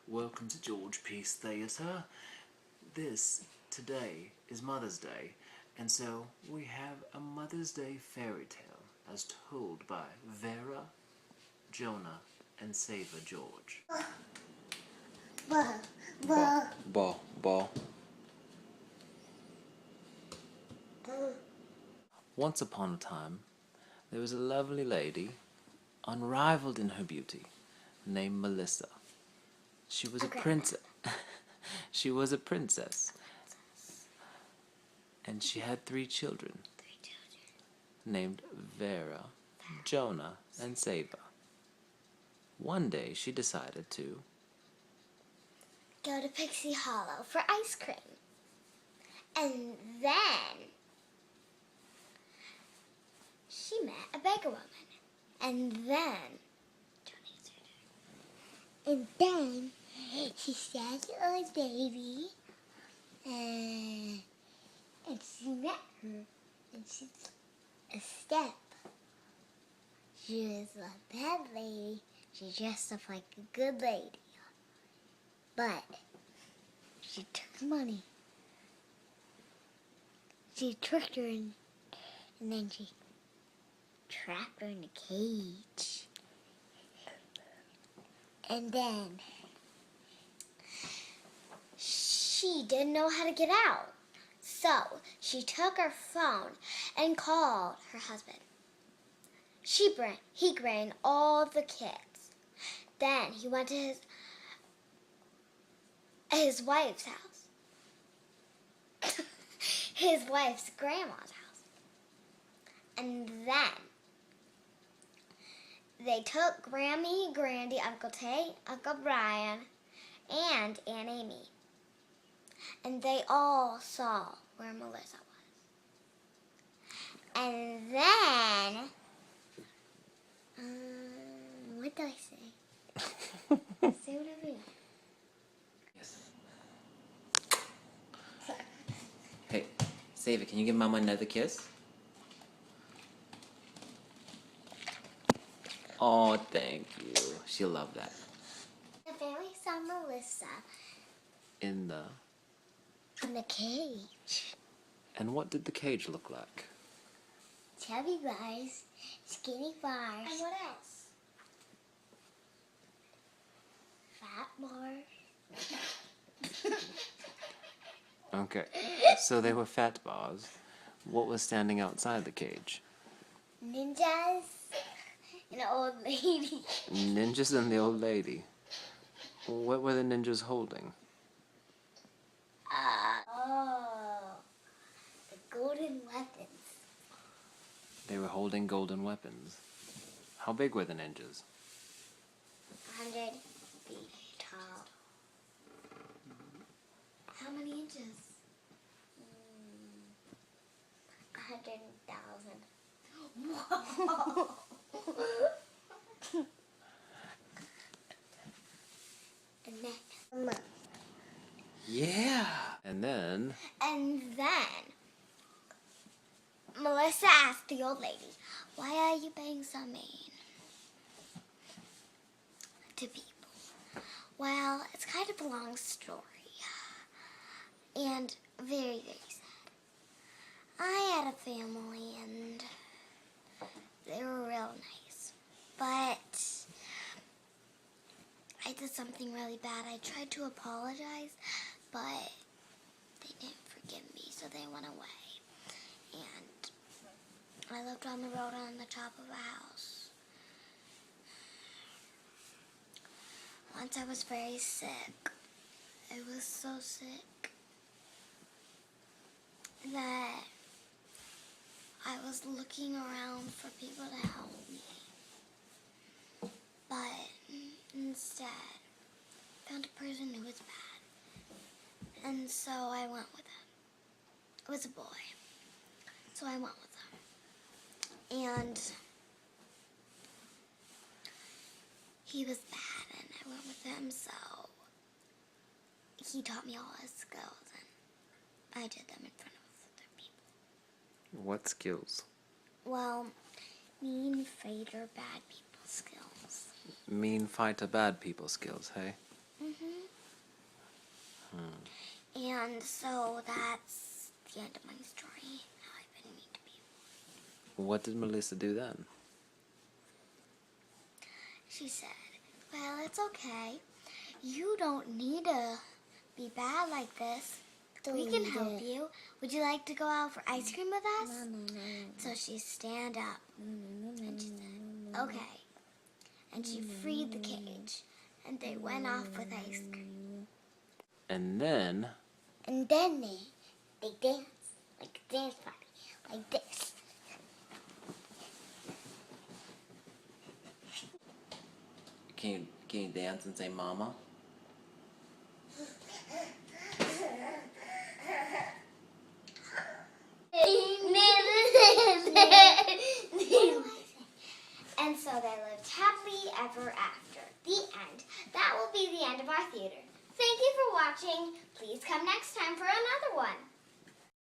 Welcome to George Peace Theatre. Today is Mother's Day, and so we have a Mother's Day fairy tale as told by Vera, Jonah, and Saver George. Ball. Once upon a time, there was a lovely lady, unrivaled in her beauty, named Melissa. She was a princess. She was a princess. And she had three children. Named Vera, Jonah, and Saver. One day she decided to go to Pixie Hollow for ice cream. And then she met a beggar woman. And then she saw the old lady, and she met her, and she's a step. She was a bad lady. She dressed up like a good lady, but she took money. She tricked her, and then she trapped her in a cage. And then she didn't know how to get out. So she took her phone and called her husband. He grained all the kids. Then he went to his wife's house. His wife's grandma's house. And then they took Grammy, Grandy, Uncle Tate, Uncle Brian, and Aunt Amy. And they all saw where Melissa was. And then, what did I say? Say whatever you want. Yes. Hey, Saver, can you give Mama another kiss? Oh, thank you. She'll love that. The family saw Melissa In the cage. And what did the cage look like? Chubby bars, skinny bars. And what else? Fat bars. Okay, so they were fat bars. What was standing outside the cage? Ninjas and an old lady. Ninjas and the old lady. What were the ninjas holding? The golden weapons. They were holding golden weapons. How big were the ninjas? 100 feet tall. How many inches? 100,000. Whoa! And then, Yeah! And then Melissa asked the old lady, "Why are you being so mean to people?" Well, it's kind of a long story and very, very sad. I had a family and they were real nice, but I did something really bad. I tried to apologize, but they didn't forgive me, so they went away. And I lived on the road on the top of a house. Once I was very sick. I was so sick that I was looking around for people to help me. But instead, I found a person who was bad. And so I went with him. It was a boy. So I went with him. And he was bad, and I went with him, so he taught me all his skills, and I did them in front of other people. What skills? Well, mean fighter, bad people skills. Mean fighter, bad people skills, hey? Mm-hmm. And so that's the end of my story. How I've been mean to people. What did Melissa do then? She said, well, it's okay. You don't need to be bad like this. We can help you. Would you like to go out for ice cream with us? So she stand up. And she said, okay. And she freed the cage. And they went off with ice cream. And then they danced like a dance party. Like this. can you dance and say mama? And so they lived happily ever after. The end. That will be the end of our theater. Thank you for watching. Please come next time for